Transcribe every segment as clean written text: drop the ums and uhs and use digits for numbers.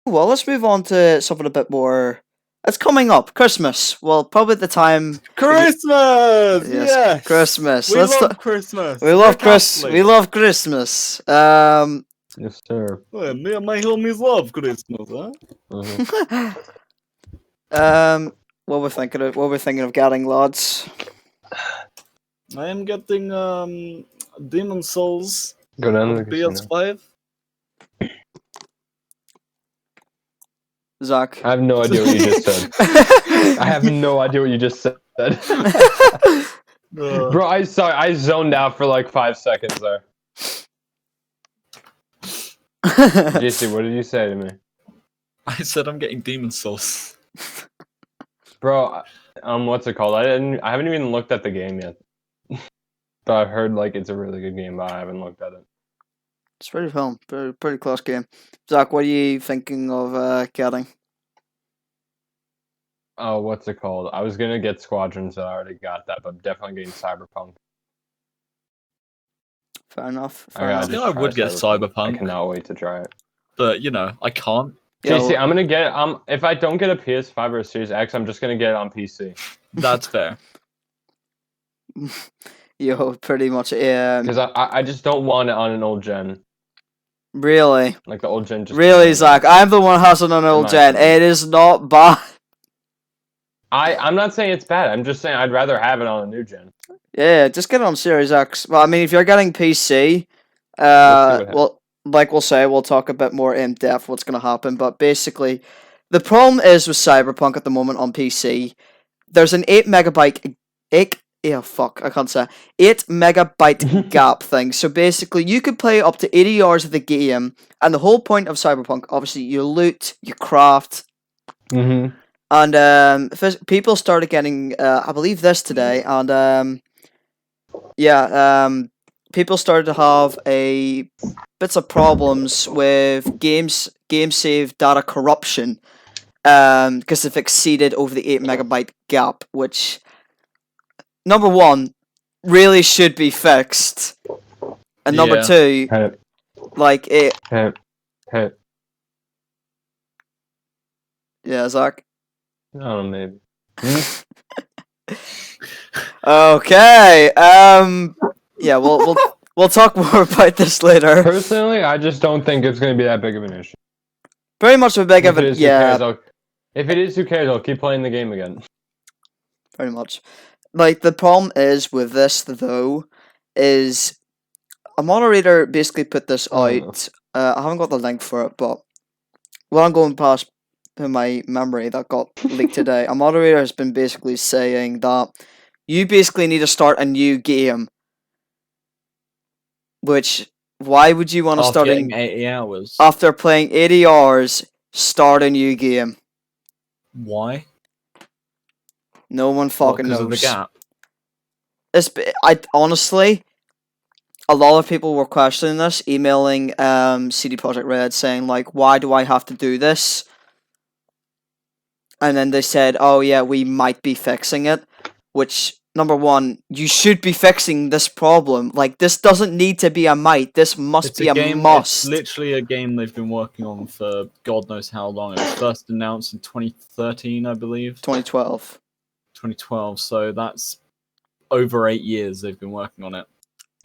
Well, let's move on to something a bit more. It's coming up, Christmas. Well, probably the time. Christmas. Yes. Christmas. We love Christmas. We love Christmas. We love Christmas. Yes, sir. Well, me and my homies love Christmas, huh? What we're thinking of getting, lads. I am getting Demon Souls Go down to on the casino. PS5. Zach. I have no idea what you just said. I have no idea what you just said. Bro, I zoned out for like 5 seconds there. JC, what did you say to me? I said I'm getting Demon Souls. Bro, what's it called? I haven't even looked at the game yet. But I've heard like it's a really good game, but I haven't looked at it. It's pretty fun. Pretty close game. Zach, what are you thinking of getting? Oh, what's it called? I was gonna get Squadrons, I already got that, but I'm definitely getting Cyberpunk. Fair enough. I think I would get Cyberpunk. I cannot wait to try it. But you know, I can't. JC, I'm gonna get if I don't get a PS5 or a Series X, I'm just gonna get it on PC. That's fair. Yo, pretty much. Because I just don't want it on an old gen. Really? Like the old gen just. Really, Zach? I'm the one who has it on an old gen. It is not bad. I'm not saying it's bad. I'm just saying I'd rather have it on a new gen. Yeah, just get it on Series X. Well, I mean, if you're getting PC, well, like we'll talk a bit more in depth what's going to happen. But basically, the problem is with Cyberpunk at the moment on PC, there's an 8 megabyte gap thing. So basically, you could play up to 80 hours of the game, and the whole point of Cyberpunk, obviously, you loot, you craft. Mm-hmm. And people started getting, I believe this today, and people started to have bits of problems with game save data corruption, because they've exceeded over the 8 megabyte gap, which, number one, really should be fixed, and number two, like it. Yeah, Zach. I don't know, maybe. Okay. Yeah, we'll talk more about this later. Personally, I just don't think it's going to be that big of an issue. Pretty much a big of an yeah. If it is, who cares? I'll keep playing the game again. Pretty much. Like, the problem is with this though, is a moderator basically put this out. I haven't got the link for it, but while I'm going past my memory that got leaked today, a moderator has been basically saying that you basically need to start a new game. Which, why would you want to start 80 hours? After playing 80 hours, start a new game? Why? No one fucking knows. Because of the gap. Honestly, a lot of people were questioning this, emailing CD Projekt Red saying, like, why do I have to do this? And then they said, oh yeah, we might be fixing it. Which, number one, you should be fixing this problem. Like, this doesn't need to be a might. This must be a must. It's literally a game they've been working on for God knows how long. It was first announced in 2013, I believe. 2012. 2012, so that's over 8 years they've been working on it.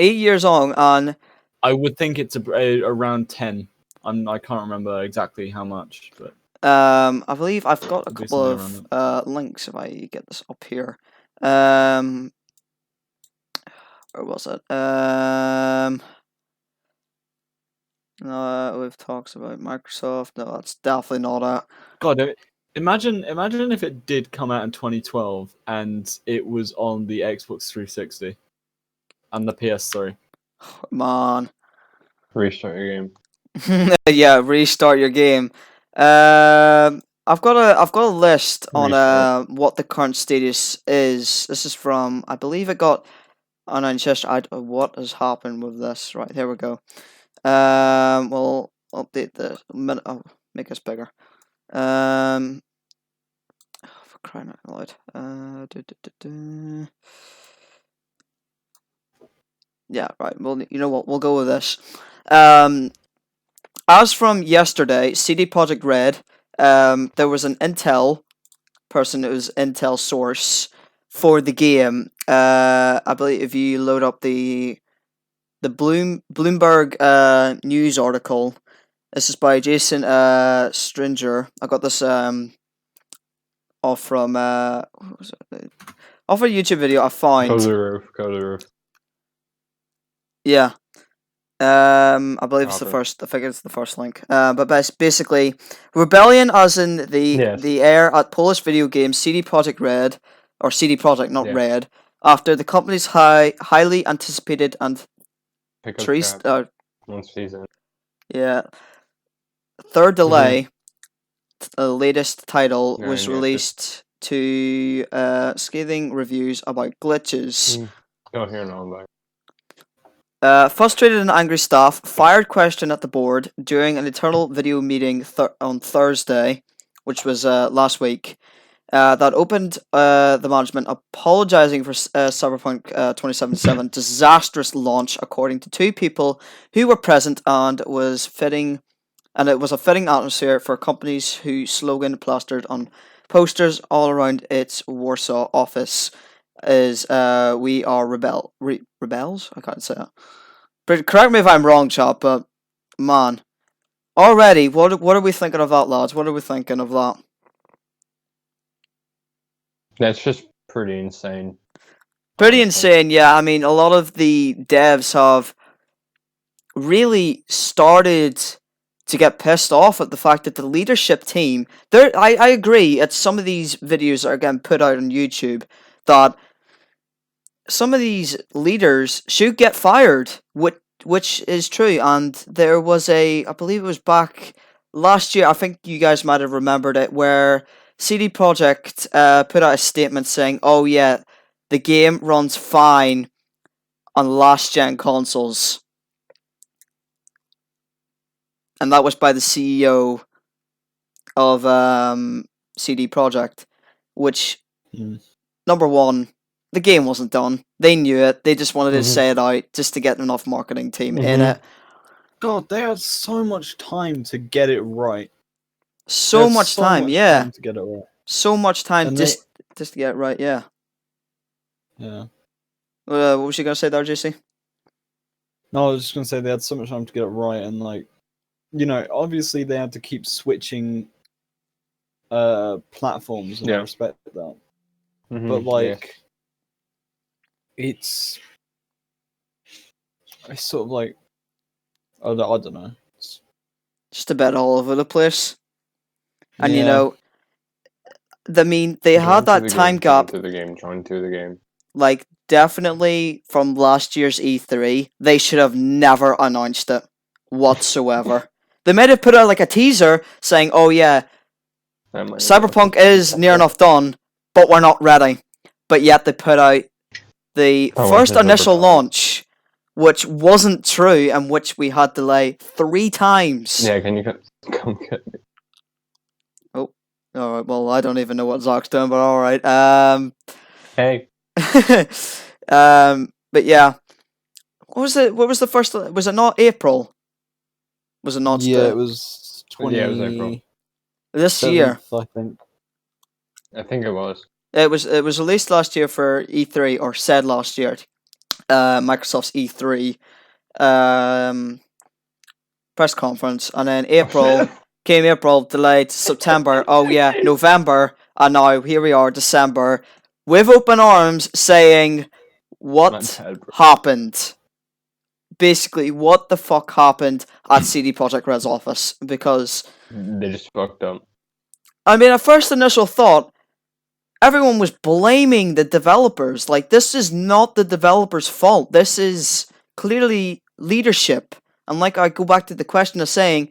8 years on, and I would think it's around 10. I can't remember exactly how much, but I believe I've got a couple of links if I get this up here. Where was it? No, we've talked about Microsoft. No, that's definitely not it. God, imagine if it did come out in 2012 and it was on the Xbox 360 and the PS3. Man, restart your game. Yeah, restart your game. I've got a list on what the current status is. This is from, I believe it got announced yesterday. What has happened with this? Right, here we go. We'll update this. Make this bigger. For crying out loud. Yeah, right. Well, you know what? We'll go with this. as from yesterday, CD Projekt Red, there was an Intel person, it was Intel source for the game. I believe if you load up the Bloomberg news article, this is by Jason Stringer. I got this off from what was it? Off a YouTube video I found. Go to the roof. Yeah. I believe it's the first. I think it's the first link. But basically, rebellion, as in the air at Polish video game CD Projekt Red, or CD Projekt, not Red, after the company's highly anticipated and one season. Yeah, third delay. The latest title was released to scathing reviews about glitches. Go here now, bye. Frustrated and angry staff fired question at the board during an internal video meeting on Thursday, which was last week, that opened the management apologizing for Cyberpunk 2077 disastrous launch, according to two people who were present, and it was a fitting atmosphere for companies whose slogan plastered on posters all around its Warsaw office is "We are rebels." I can't say that. But correct me if I'm wrong, chap. But man, already, what are we thinking of that, lads? What are we thinking of that? That's just pretty insane. Pretty insane, yeah. I mean, a lot of the devs have really started to get pissed off at the fact that the leadership team, I agree, at some of these videos that are getting put out on YouTube, that some of these leaders should get fired, which is true. And there was I believe it was back last year, I think you guys might have remembered it, where CD Projekt put out a statement saying, oh yeah, the game runs fine on last-gen consoles. And that was by the CEO of CD Projekt, which, number one, the game wasn't done. They knew it. They just wanted to say it out just to get enough marketing team in it. God, they had so much time to get it right. So much time to get it right. So much time just to get it right, yeah. Yeah. What was you going to say there, JC? No, I was just going to say they had so much time to get it right, and obviously they had to keep switching platforms, and I respect that. But it's sort of like, I don't know. It's just a bit all over the place. And they had that time gap. Join to the game. Like, definitely from last year's E3, they should have never announced it whatsoever. They might have put out like a teaser saying, oh yeah, Cyberpunk is near enough done, but we're not ready. But yet they put out the first initial launch, which wasn't true, and which we had delayed 3 times. Yeah, can you come get me? Oh, alright, well, I don't even know what Zach's doing, but alright. Hey. But yeah. What was the first, was it not April? Was it not? Yeah, it was 20... Yeah, it was April. This year. I think. I think it was. It was released last year for E3, or said last year. Microsoft's E3 press conference, and then April delayed to September. Oh yeah, November, and now here we are, December, with open arms, saying what happened. Basically, what the fuck happened at CD Projekt Red's office? Because they just fucked up. I mean, at first initial thought, everyone was blaming the developers. Like, this is not the developers' fault. This is clearly leadership. And like, I go back to the question of saying,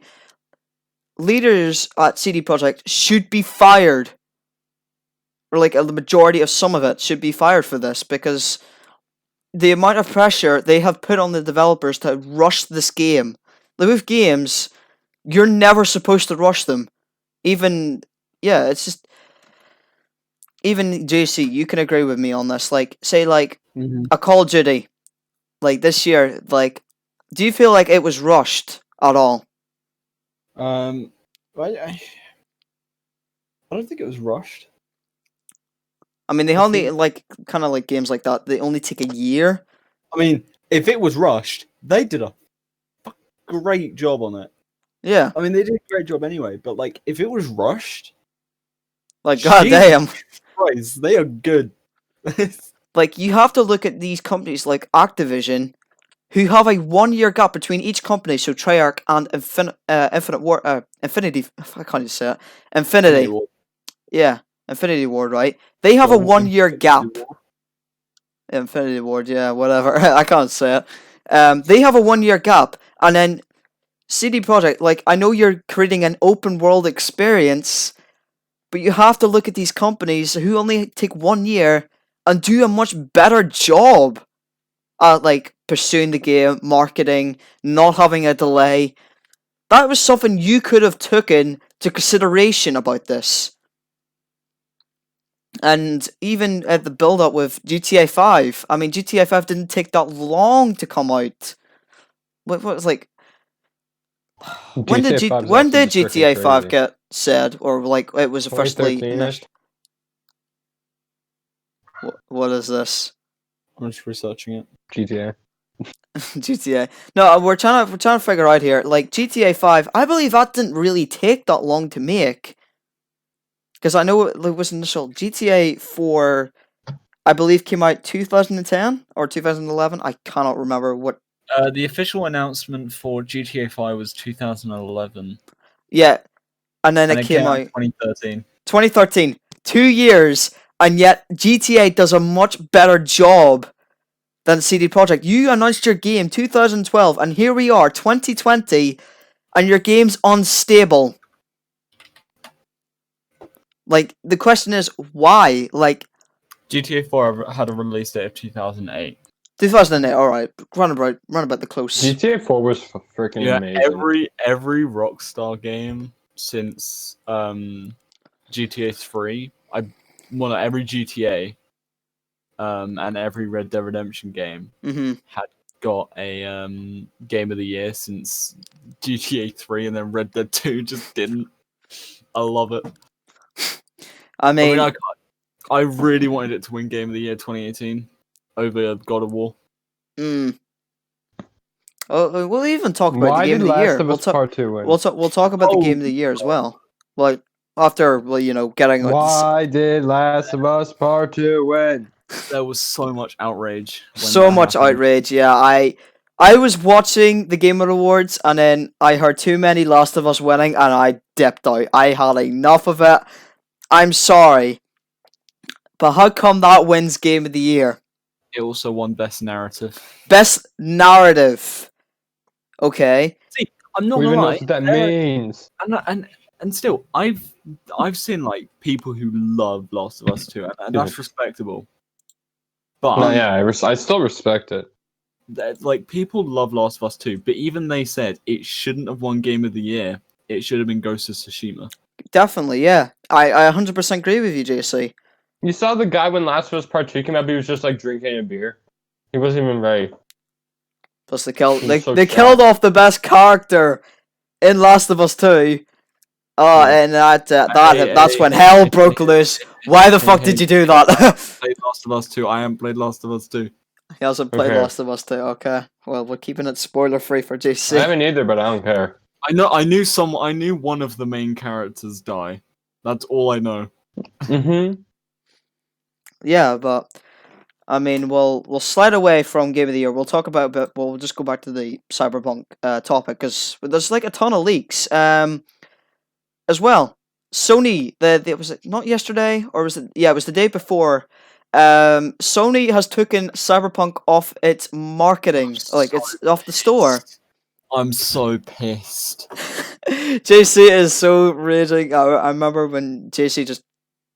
leaders at CD Projekt should be fired. Or like, the majority of some of it should be fired for this, because the amount of pressure they have put on the developers to rush this game. Like, with games, you're never supposed to rush them. Even JC, you can agree with me on this. Like, say, like, a Call of Duty, like, this year, like, do you feel like it was rushed at all? I, I don't think it was rushed. I mean, they I only think- kind of like games like that. They only take a year. I mean, if it was rushed, they did a great job on it. Yeah, I mean, they did a great job anyway. But like, if it was rushed, like Jesus goddamn. Christ, they are good. Like you have to look at these companies like Activision, who have a 1 year gap between each company. So Treyarch and Infinity. I can't even say it. Infinity. Yeah, Infinity Ward. Right. They have a 1 year gap. Infinity Ward. Yeah, whatever. I can't say it. They have a 1 year gap, and then CD Projekt. Like I know you're creating an open world experience, but you have to look at these companies who only take 1 year and do a much better job at like pursuing the game, marketing, not having a delay. That was something you could have taken to consideration about this. And even at the build up with GTA 5, I mean GTA 5 didn't take that long to come out. What was like when did GTA 5 is when also did just freaking GTA 5 crazy. get said or like it was officially 2013-ish? what is this? I'm just researching it. GTA. GTA. No, we're trying to figure out here. Like GTA 5, I believe that didn't really take that long to make. Because I know it was initial GTA 4. I believe came out 2010 or 2011. I cannot remember what. The official announcement for GTA 5 was 2011, Yeah, and then and it it came came out out in 2013. 2013. 2 years, and yet GTA does a much better job than CD Projekt. You announced your game 2012, and here we are 2020, and your game's unstable. Like the question is why? Like GTA 4 had a release date of 2008. 2008. All right, run about the close. GTA 4 was freaking Yeah, amazing. every Rockstar game since GTA 3, every GTA and every Red Dead Redemption game had got a game of the year since GTA 3, and then Red Dead 2 just didn't. I love it. I mean, I really wanted it to win Game of the Year 2018 over God of War. Oh, we'll even talk about the Why game did of the Last year. of Us Part 2 win? We'll talk about the game of the year as well. Like after getting Why did Last of Us Part 2 win? There was so much outrage. So much outrage. Yeah, I was watching the Game Awards and then I heard too many Last of Us winning and I dipped out. I had enough of it. I'm sorry, but how come that wins Game of the Year? It also won Best Narrative. Best narrative. Okay. See, I'm not Who gonna even lie. knows what that means? And still, I've seen like people who love Last of Us 2, and that's respectable. But No, yeah, I still respect it. like people love Last of Us 2, but even they said it shouldn't have won Game of the Year. It should have been Ghost of Tsushima. Definitely, yeah. I 100% agree with you, JC. You saw the guy when Last of Us Part 2 came out, he was just like drinking a beer. He wasn't even ready. Plus, they killed So they killed off the best character in Last of Us 2. Oh, and that's when hell broke loose. Why the fuck did you do that? Played Last of Us 2. I haven't played Last of Us 2. He hasn't played Okay. Last of Us 2. Okay, well, we're keeping it spoiler free for I JC. haven't either, but I don't care. I knew one of the main characters die. That's all I know. Mm-hmm. Yeah, but I mean, we'll slide away from Game of the Year. We'll talk about, but we'll just go back to the Cyberpunk topic because there's like a ton of leaks. As well, Sony. Was it not yesterday or was it? Yeah, it was the day before. Sony has taken Cyberpunk off its marketing, like it's off the store. I'm so pissed. JC is so raging. I remember when JC just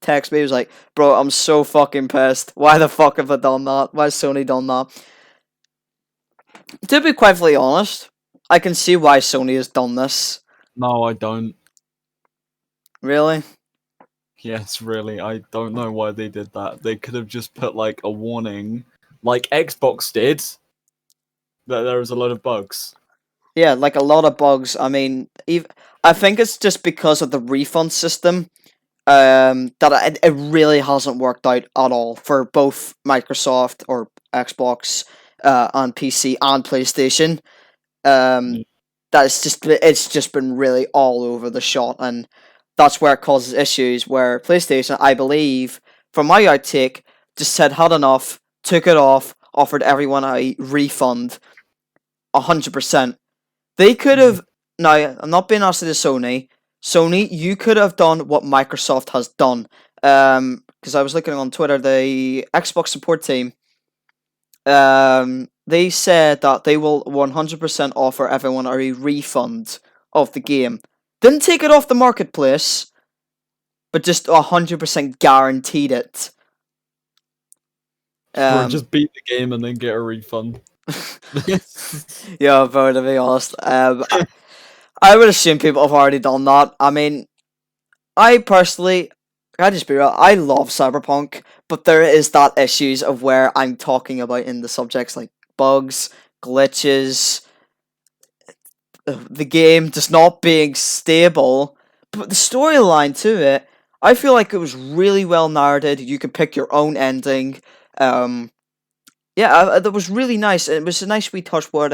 texted me. He was like, "Bro, I'm so fucking pissed. Why the fuck have I done that? Why has Sony done that?" To be quite honest, I can see why Sony has done this. No, I don't. Really? Yes, really. I don't know why they did that. They could have just put like a warning, like Xbox did, that there was a lot of bugs. Yeah, like a lot of bugs. I mean, I think it's just because of the refund system. That it really hasn't worked out at all for both Microsoft or Xbox, on PC and PlayStation. Um, it's just been really all over the shot, and that's where it causes issues. Where PlayStation, I believe, from my outtake, just said had enough, took it off, offered everyone a refund, 100%. They could have. Now, I'm not being asked to Sony. Sony, you could have done what Microsoft has done. Because I was looking on Twitter, the Xbox support team. They said that they will 100% offer everyone a refund of the game. Didn't take it off the marketplace, but just 100% guaranteed it. Or just beat the game and then get a refund. Yeah, but to be honest, I would assume people have already done that. I mean, I personally, I just be real, I love Cyberpunk, but there is that issues of where I'm talking about in the subjects like bugs, glitches, the game just not being stable, but the storyline to it, I feel like it was really well narrated. You could pick your own ending. That was really nice. It was a nice wee touch what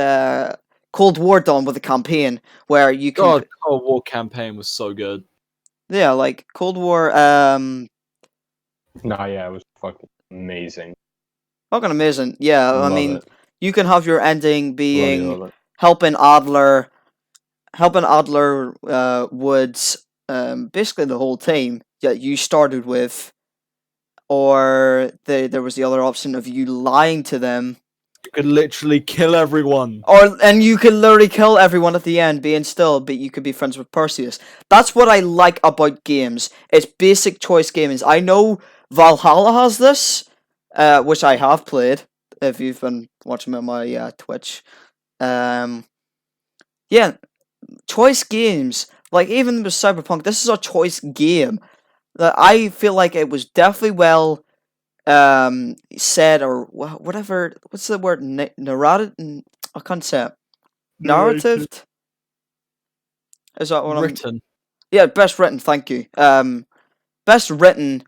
Cold War done with the campaign, where you can. God, Cold War campaign was so good. Yeah, like Cold War. Nah, yeah, it was fucking amazing. Fucking amazing. Yeah, I mean, you can have your ending being helping Adler Woods, basically the whole team that you started with, or there was the other option of you lying to them. You could literally kill everyone. And you could literally kill everyone at the end, but you could be friends with Perseus. That's what I like about games. It's basic choice games. I know Valhalla has this, which I have played, if you've been watching me on my Twitch. Yeah, choice games. Like, even with Cyberpunk, this is a choice game. That I feel like it was definitely well said, or whatever. What's the word? Narrated? I can't say it. Narrative? Is that what written? Yeah, best written. Thank you. Best written,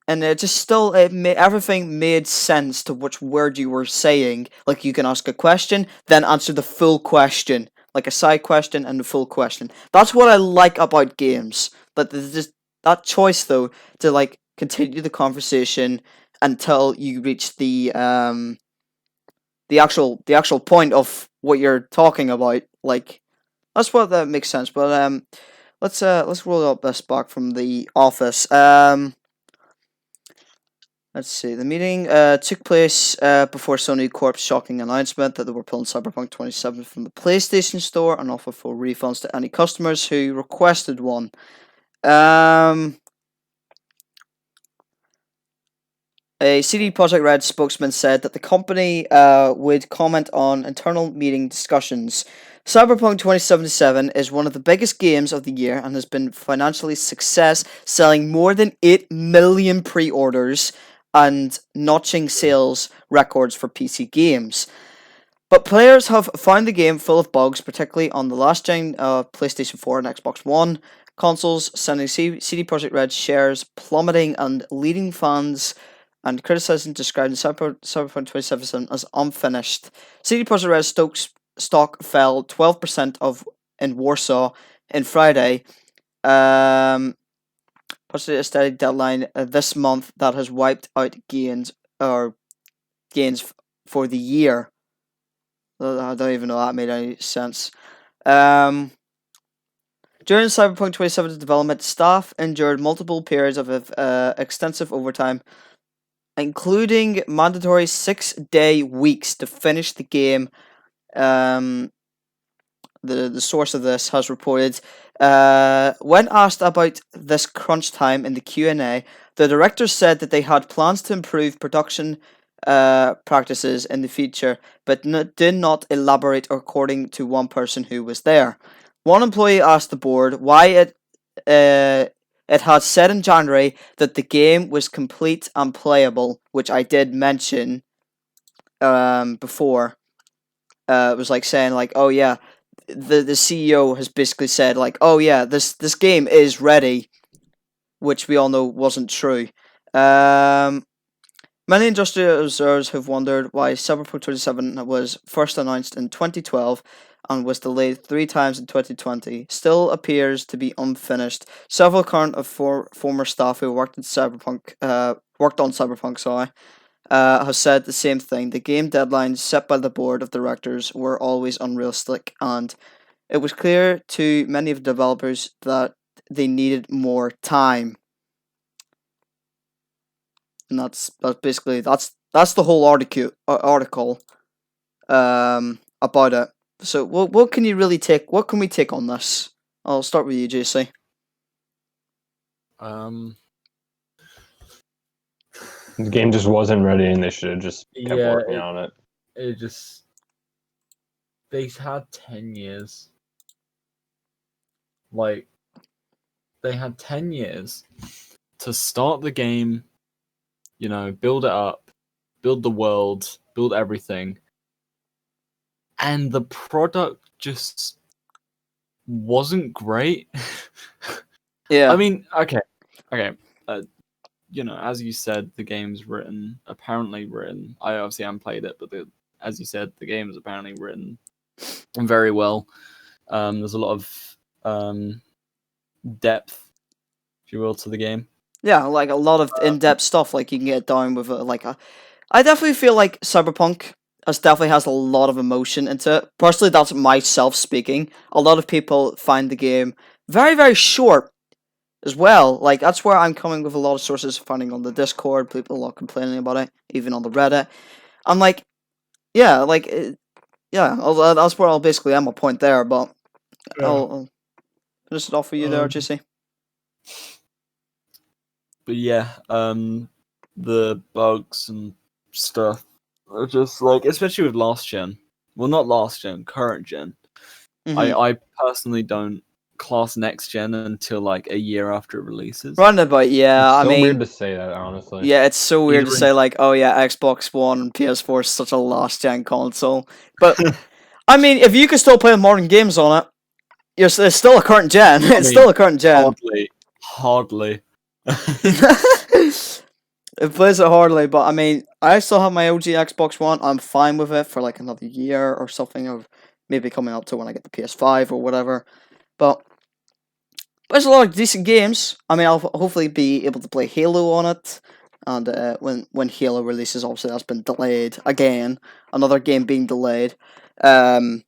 and it just still everything made sense to which word you were saying. Like, you can ask a question, then answer the full question, like a side question and a full question. That's what I like about games. But there's just that choice though to like continue the conversation until you reach the actual point of what you're talking about. Like, that's what that makes sense. But let's roll up this back from the office. Let's see. The meeting took place before Sony Corp's shocking announcement that they were pulling Cyberpunk 27 from the PlayStation Store and offer full refunds to any customers who requested one. A CD Projekt Red spokesman said that the company would comment on internal meeting discussions. Cyberpunk 2077 is one of the biggest games of the year and has been financially success, selling more than 8 million pre-orders and notching sales records for PC games. But players have found the game full of bugs, particularly on the last-gen PlayStation 4 and Xbox One consoles, sending CD Projekt Red shares plummeting and leading fans and criticizing describing Cyberpunk 2077 as unfinished. CD Projekt Red stock fell 12% in Warsaw in Friday. Possibly a steady deadline this month that has wiped out gains for the year. I don't even know if that made any sense. During Cyberpunk 2077's development, staff endured multiple periods of extensive overtime, including mandatory 6-day weeks to finish the game. The source of this has reported, when asked about this crunch time in the Q&A, the directors said that they had plans to improve production practices in the future, but did not elaborate, according to one person who was there. One employee asked the board why it had said in January that the game was complete and playable, which I did mention before. It was like saying like, oh yeah, the CEO has basically said like, oh yeah, this game is ready, which we all know wasn't true. Many industry observers have wondered why Cyberpunk 2077 was first announced in 2012 and was delayed 3 times in 2020. Still appears to be unfinished. Several current and former staff who worked on Cyberpunk, have said the same thing. The game deadlines set by the board of directors were always unrealistic, and it was clear to many of the developers that they needed more time. And that's basically that's the whole article about it. So what can you really take? What can we take on this? I'll start with you, JC. The game just wasn't ready, and they should have just kept working on it. They had 10 years. Like, they had 10 years to start the game, build it up, build the world, build everything. And the product just wasn't great. Yeah. I mean, okay. As you said, the game's apparently written. I obviously haven't played it, but as you said, the game is apparently written very well. There's a lot of depth, if you will, to the game. Yeah, like a lot of in-depth stuff. Like you can get down with I definitely feel like Cyberpunk definitely has a lot of emotion into it. Personally, that's myself speaking. A lot of people find the game very, very short as well. Like that's where I'm coming with a lot of sources finding on the Discord. People are complaining about it, even on the Reddit. I'm like, yeah, that's where I'll basically end my point there. But I'll finish it off for you there, JC. But yeah, the bugs and stuff are just like, especially with last gen. Well, not last gen, current gen. Mm-hmm. I personally don't class next gen until like a year after it releases. Roundabout, yeah. It's so weird to say that, honestly. Yeah, it's so weird to say like, oh yeah, Xbox One and PS4 is such a last gen console. But I mean, if you can still play modern games on it, it's still a current gen. It's still a current gen. Hardly. It plays it hardly, but I mean, I still have my OG Xbox One. I'm fine with it for like another year or something, or maybe coming up to when I get the PS5 or whatever. But there's a lot of decent games. I mean, I'll hopefully be able to play Halo on it. And when Halo releases, obviously that's been delayed again. Another game being delayed. Thing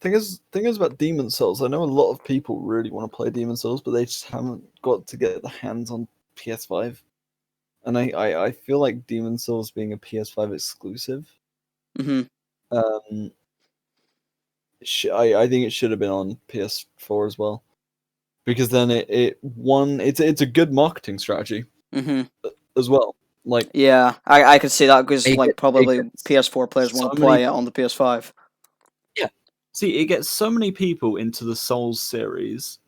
is about Demon Souls, I know a lot of people really want to play Demon Souls, but they just haven't got to get their hands on PS5. And I feel like Demon Souls being a PS5 exclusive. Mm-hmm. I think it should have been on PS4 as well, because then it's a good marketing strategy. Mm-hmm. As well. Like, yeah, I could see that because like probably PS4 players want to play it on the PS5. Yeah, see, it gets so many people into the Souls series,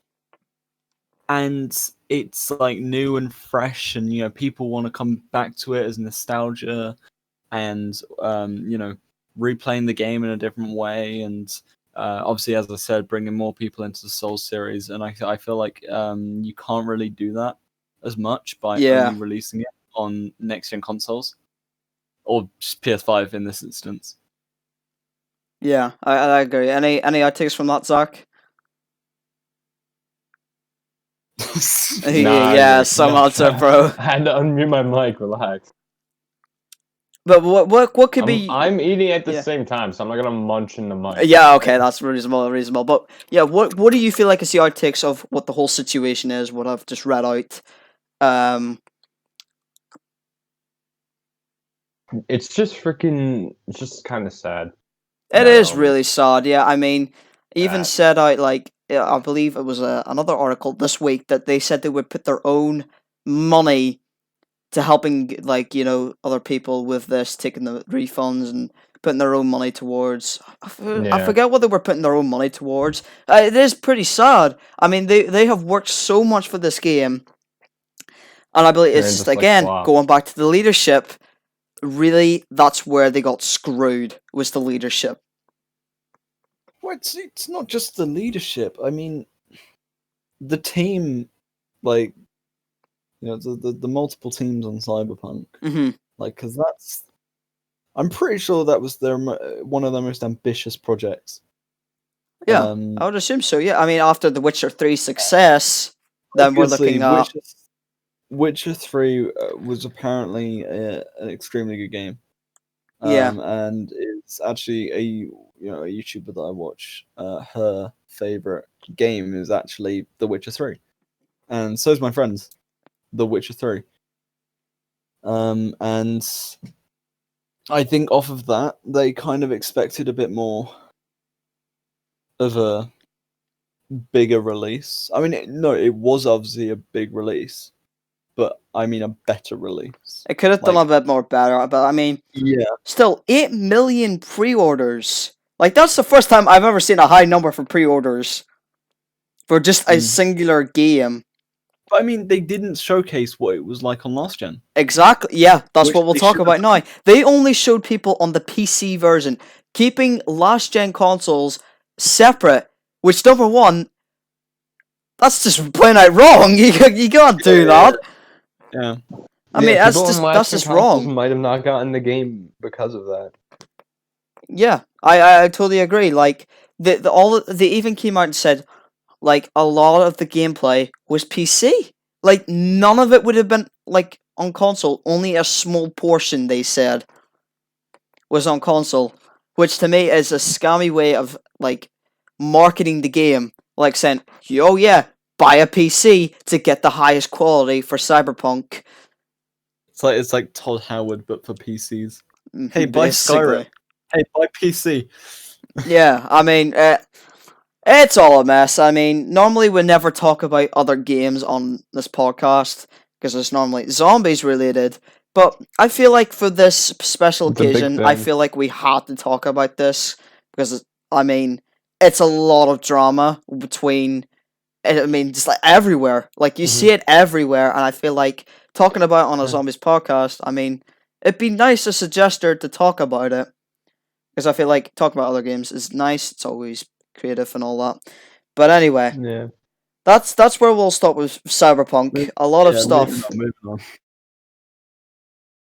and it's like new and fresh, and people want to come back to it as nostalgia, and replaying the game in a different way, and obviously, as I said, bringing more people into the Souls series, and I feel like you can't really do that as much by only releasing it on next-gen consoles, or just PS5 in this instance. Yeah, I agree. Any outtakes from that, Zach? Some answer, bro. I had to unmute my mic. Relax. But what could be? I'm eating at the same time, so I'm not gonna munch in the mic. Yeah, okay, that's reasonable. But yeah, what do you feel like is the outtakes of what the whole situation is? What I've just read out. It's just freaking. It's just kind of sad. It is really sad. Yeah, I mean, even said out like I believe it was another article this week that they said they would put their own money to helping other people with this, taking the refunds and putting their own money towards. I forget what they were putting their own money towards. It is pretty sad. I mean, they have worked so much for this game, and I believe it's just again going back to the leadership. Really, that's where they got screwed, was the leadership. Well, it's not just the leadership. I mean, the team, like, the multiple teams on Cyberpunk, like, because I'm pretty sure that was one of their most ambitious projects. Yeah, I would assume so. Yeah, I mean, after The Witcher 3 success, then we're looking at Witcher 3 was apparently an extremely good game. Yeah. And it's actually a YouTuber that I watch. Her favorite game is actually The Witcher 3, and so is my friend's The Witcher 3. And I think off of that, they kind of expected a bit more of a bigger release. I mean, it was obviously a big release, but I mean a better release. It could have done a bit more better, but I mean, yeah. Still, 8 million pre-orders. Like, that's the first time I've ever seen a high number for pre-orders for just a singular game. But I mean, they didn't showcase what it was like on last gen. Exactly. Yeah, that's what we'll talk about now. They only showed people on the PC version, keeping last gen consoles separate. Which, number one, that's just plain out wrong. You can't do that. Yeah. I mean, that's just wrong. Might have not gotten the game because of that. Yeah, I totally agree. Like, they even came out and said, like, a lot of the gameplay was PC. Like, none of it would have been, like, on console. Only a small portion, they said, was on console. Which, to me, is a scammy way of, like, marketing the game. Like, saying, oh yeah, buy a PC to get the highest quality for Cyberpunk. It's like Todd Howard, but for PCs. Hey, buy Skyrim. Hey, buy PC. Yeah, I mean, it's all a mess. I mean, normally we never talk about other games on this podcast because it's normally zombies related. But I feel like for this special occasion, I feel like we had to talk about this because, I mean, it's a lot of drama between, I mean, just like everywhere. Like, you see it everywhere, and I feel like talking about it on a zombies podcast, I mean, it'd be nice as a gesture to talk about it. Because I feel like talking about other games is nice. It's always creative and all that. But anyway, that's where we'll stop with Cyberpunk. A lot of stuff. Moving on.